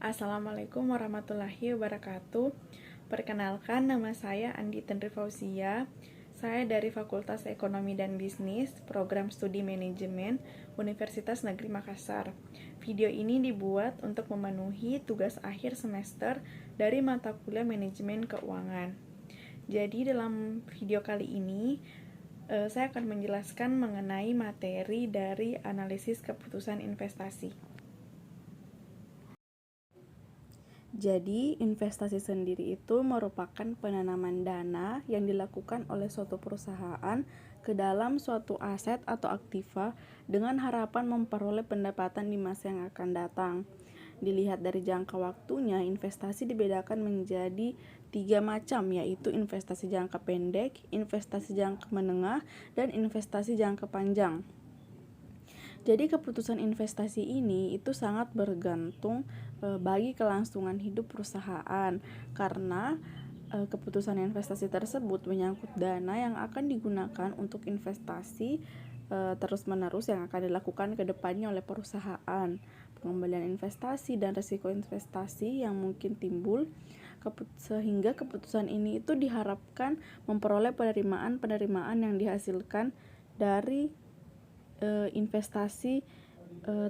Assalamualaikum warahmatullahi wabarakatuh. Perkenalkan, nama saya Andi Tenri Fauzia. Saya dari Fakultas Ekonomi dan Bisnis, Program Studi Manajemen, Universitas Negeri Makassar. Video ini dibuat untuk memenuhi tugas akhir semester dari mata kuliah Manajemen Keuangan. Jadi dalam video kali ini, saya akan menjelaskan mengenai materi dari analisis keputusan investasi. Jadi, investasi sendiri itu merupakan penanaman dana yang dilakukan oleh suatu perusahaan ke dalam suatu aset atau aktiva dengan harapan memperoleh pendapatan di masa yang akan datang. Dilihat dari jangka waktunya, investasi dibedakan menjadi 3 macam, yaitu investasi jangka pendek, investasi jangka menengah, dan investasi jangka panjang. Jadi keputusan investasi ini itu sangat bergantung bagi kelangsungan hidup perusahaan, karena keputusan investasi tersebut menyangkut dana yang akan digunakan untuk investasi terus-menerus yang akan dilakukan ke depannya oleh perusahaan, pengembalian investasi dan risiko investasi yang mungkin timbul, sehingga keputusan ini itu diharapkan memperoleh penerimaan yang dihasilkan dari investasi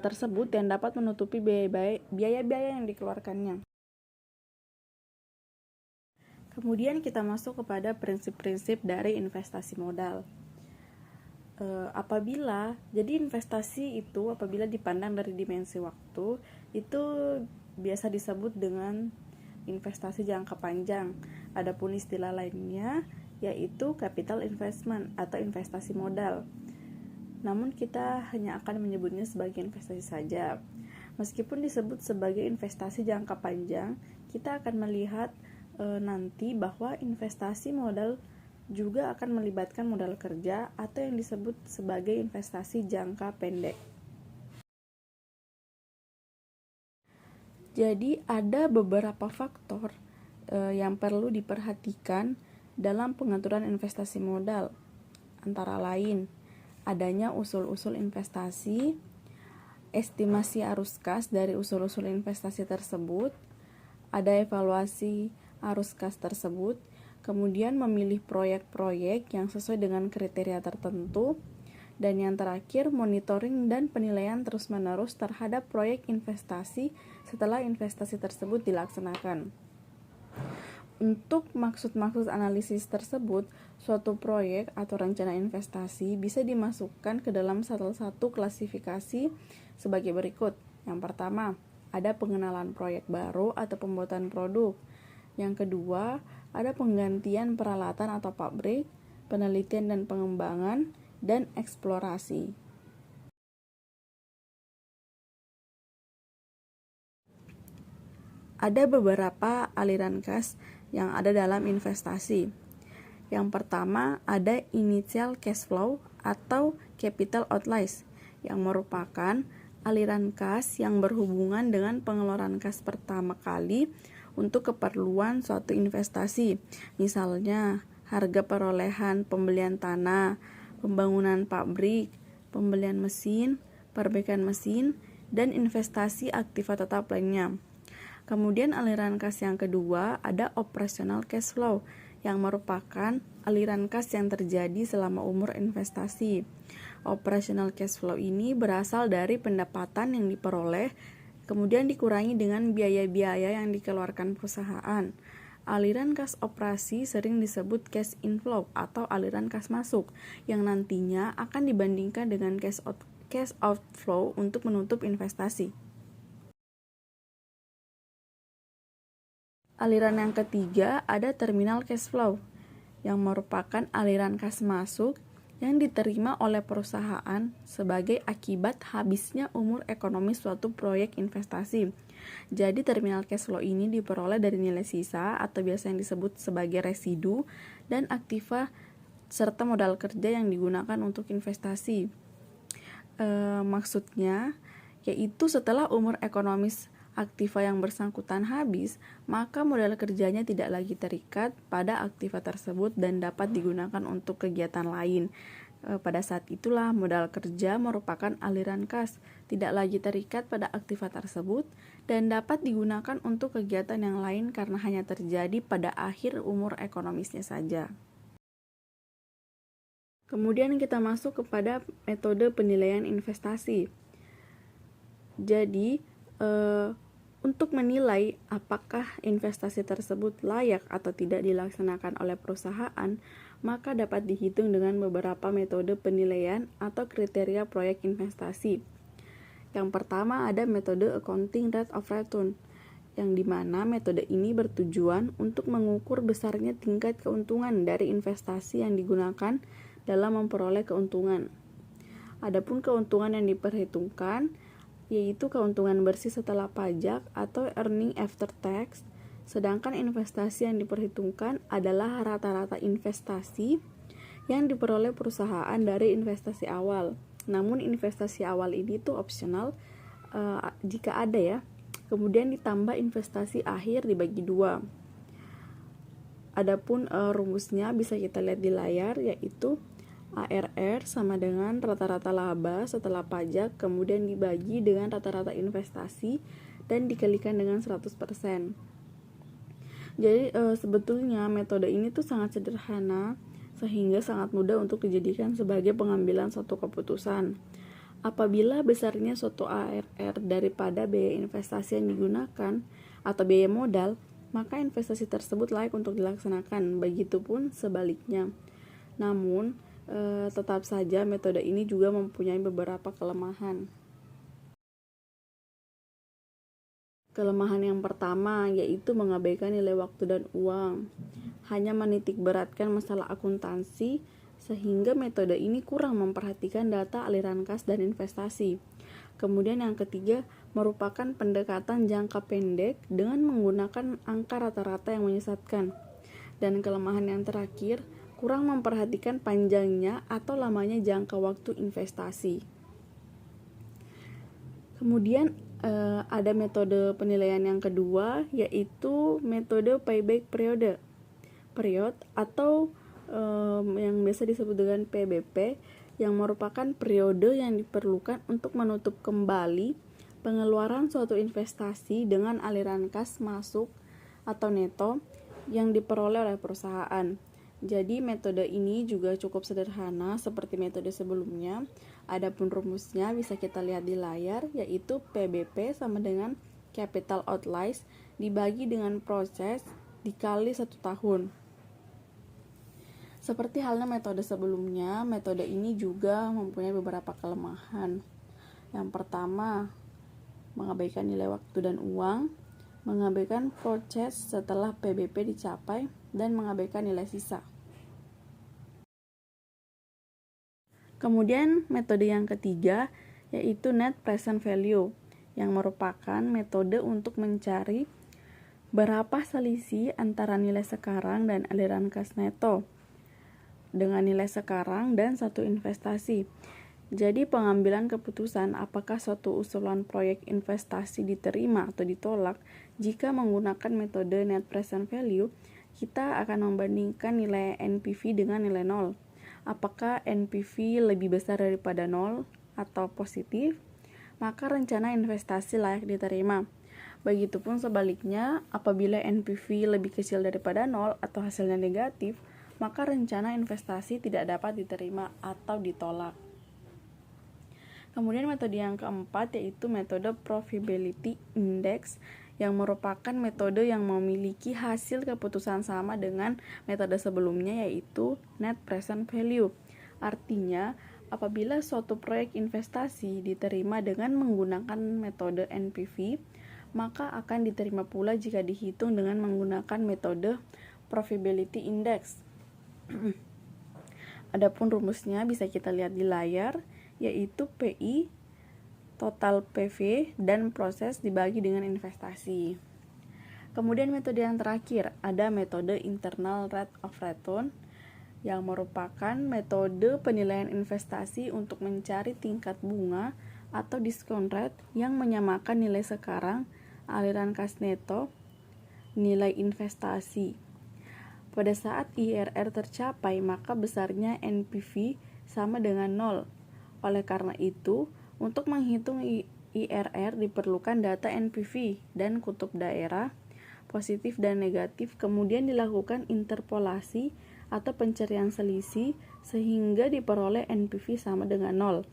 tersebut yang dapat menutupi biaya-biaya yang dikeluarkannya. Kemudian kita masuk kepada prinsip-prinsip dari investasi modal. Jadi investasi itu apabila dipandang dari dimensi waktu, itu biasa disebut dengan investasi jangka panjang. Adapun istilah lainnya yaitu capital investment atau investasi modal. Namun kita hanya akan menyebutnya sebagai investasi saja. Meskipun disebut sebagai investasi jangka panjang, kita akan melihat nanti bahwa investasi modal juga akan melibatkan modal kerja atau yang disebut sebagai investasi jangka pendek. Jadi ada beberapa faktor yang perlu diperhatikan dalam pengaturan investasi modal, antara lain adanya usul-usul investasi, estimasi arus kas dari usul-usul investasi tersebut, ada evaluasi arus kas tersebut, kemudian memilih proyek-proyek yang sesuai dengan kriteria tertentu, dan yang terakhir monitoring dan penilaian terus-menerus terhadap proyek investasi setelah investasi tersebut dilaksanakan. Untuk maksud-maksud analisis tersebut, suatu proyek atau rencana investasi bisa dimasukkan ke dalam salah satu klasifikasi sebagai berikut. Yang pertama, ada pengenalan proyek baru atau pembuatan produk. Yang kedua, ada penggantian peralatan atau pabrik, penelitian dan pengembangan, dan eksplorasi. Ada beberapa aliran kas yang ada dalam investasi. Yang pertama ada initial cash flow atau capital outlays, yang merupakan aliran kas yang berhubungan dengan pengeluaran kas pertama kali untuk keperluan suatu investasi. Misalnya harga perolehan pembelian tanah, pembangunan pabrik, pembelian mesin, perbaikan mesin, dan investasi aktiva tetap lainnya. Kemudian aliran kas yang kedua ada operational cash flow, yang merupakan aliran kas yang terjadi selama umur investasi. Operational cash flow ini berasal dari pendapatan yang diperoleh, kemudian dikurangi dengan biaya-biaya yang dikeluarkan perusahaan. Aliran kas operasi sering disebut cash inflow atau aliran kas masuk, yang nantinya akan dibandingkan dengan cash outflow untuk menutup investasi. Aliran yang ketiga ada terminal cash flow, yang merupakan aliran kas masuk yang diterima oleh perusahaan sebagai akibat habisnya umur ekonomi suatu proyek investasi. Jadi terminal cash flow ini diperoleh dari nilai sisa atau biasa yang disebut sebagai residu dan aktiva serta modal kerja yang digunakan untuk investasi. Maksudnya yaitu setelah umur ekonomis aktiva yang bersangkutan habis, maka modal kerjanya tidak lagi terikat pada aktiva tersebut dan dapat digunakan untuk kegiatan lain. Pada saat itulah modal kerja merupakan aliran kas, tidak lagi terikat pada aktiva tersebut dan dapat digunakan untuk kegiatan yang lain karena hanya terjadi pada akhir umur ekonomisnya saja. Kemudian kita masuk kepada metode penilaian investasi. Jadi, untuk menilai apakah investasi tersebut layak atau tidak dilaksanakan oleh perusahaan, maka dapat dihitung dengan beberapa metode penilaian atau kriteria proyek investasi. Yang pertama ada metode accounting rate of return, yang dimana metode ini bertujuan untuk mengukur besarnya tingkat keuntungan dari investasi yang digunakan dalam memperoleh keuntungan. Adapun keuntungan yang diperhitungkan yaitu keuntungan bersih setelah pajak atau earning after tax, sedangkan investasi yang diperhitungkan adalah rata-rata investasi yang diperoleh perusahaan dari investasi awal. Namun investasi awal ini tuh opsional jika ada ya. Kemudian ditambah investasi akhir dibagi 2. Adapun rumusnya bisa kita lihat di layar, yaitu ARR sama dengan rata-rata laba setelah pajak kemudian dibagi dengan rata-rata investasi dan dikalikan dengan 100%. Jadi sebetulnya metode ini tuh sangat sederhana sehingga sangat mudah untuk dijadikan sebagai pengambilan suatu keputusan. Apabila besarnya suatu ARR daripada biaya investasi yang digunakan atau biaya modal, maka investasi tersebut layak untuk dilaksanakan. Begitupun sebaliknya. Namun tetap saja metode ini juga mempunyai beberapa kelemahan. Kelemahan yang pertama yaitu mengabaikan nilai waktu dan uang. Hanya menitik beratkan masalah akuntansi sehingga metode ini kurang memperhatikan data aliran kas dan investasi. Kemudian yang ketiga merupakan pendekatan jangka pendek dengan menggunakan angka rata-rata yang menyesatkan. Dan kelemahan yang terakhir kurang memperhatikan panjangnya atau lamanya jangka waktu investasi. Kemudian ada metode penilaian yang kedua yaitu metode payback period atau yang biasa disebut dengan PBP, yang merupakan periode yang diperlukan untuk menutup kembali pengeluaran suatu investasi dengan aliran kas masuk atau neto yang diperoleh oleh perusahaan. Jadi metode ini juga cukup sederhana seperti metode sebelumnya. Adapun rumusnya bisa kita lihat di layar, yaitu PBP sama dengan capital outlays dibagi dengan proses dikali 1 tahun. Seperti halnya metode sebelumnya, metode ini juga mempunyai beberapa kelemahan. Yang pertama, mengabaikan nilai waktu dan uang, mengabaikan proses setelah PBP dicapai, dan mengabaikan nilai sisa. Kemudian metode yang ketiga yaitu net present value, yang merupakan metode untuk mencari berapa selisih antara nilai sekarang dan aliran kas neto dengan nilai sekarang dan satu investasi. Jadi pengambilan keputusan apakah suatu usulan proyek investasi diterima atau ditolak jika menggunakan metode net present value, kita akan membandingkan nilai NPV dengan nilai 0. Apakah NPV lebih besar daripada 0 atau positif, maka rencana investasi layak diterima. Begitupun sebaliknya, apabila NPV lebih kecil daripada 0 atau hasilnya negatif, maka rencana investasi tidak dapat diterima atau ditolak. Kemudian metode yang keempat yaitu metode Profitability Index, yang merupakan metode yang memiliki hasil keputusan sama dengan metode sebelumnya yaitu net present value. Artinya, apabila suatu proyek investasi diterima dengan menggunakan metode NPV, maka akan diterima pula jika dihitung dengan menggunakan metode Profitability Index. Adapun rumusnya bisa kita lihat di layar, yaitu PI total PV dan proses dibagi dengan investasi. Kemudian metode yang terakhir ada metode internal rate of return, yang merupakan metode penilaian investasi untuk mencari tingkat bunga atau discount rate yang menyamakan nilai sekarang, aliran kas neto, nilai investasi. Pada saat IRR tercapai, maka besarnya NPV sama dengan 0. Oleh karena itu, untuk menghitung IRR diperlukan data NPV dan kutub daerah, positif dan negatif, kemudian dilakukan interpolasi atau pencarian selisih sehingga diperoleh NPV sama dengan 0.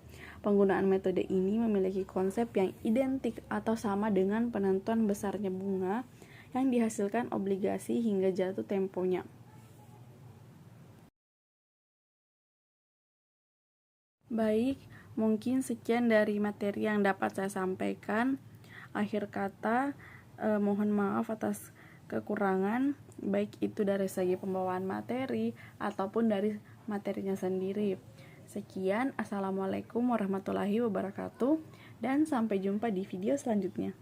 Penggunaan metode ini memiliki konsep yang identik atau sama dengan penentuan besarnya bunga yang dihasilkan obligasi hingga jatuh temponya. Baik, mungkin sekian dari materi yang dapat saya sampaikan. Akhir kata, mohon maaf atas kekurangan, baik itu dari segi pembawaan materi ataupun dari materinya sendiri. Sekian, assalamualaikum warahmatullahi wabarakatuh, dan sampai jumpa di video selanjutnya.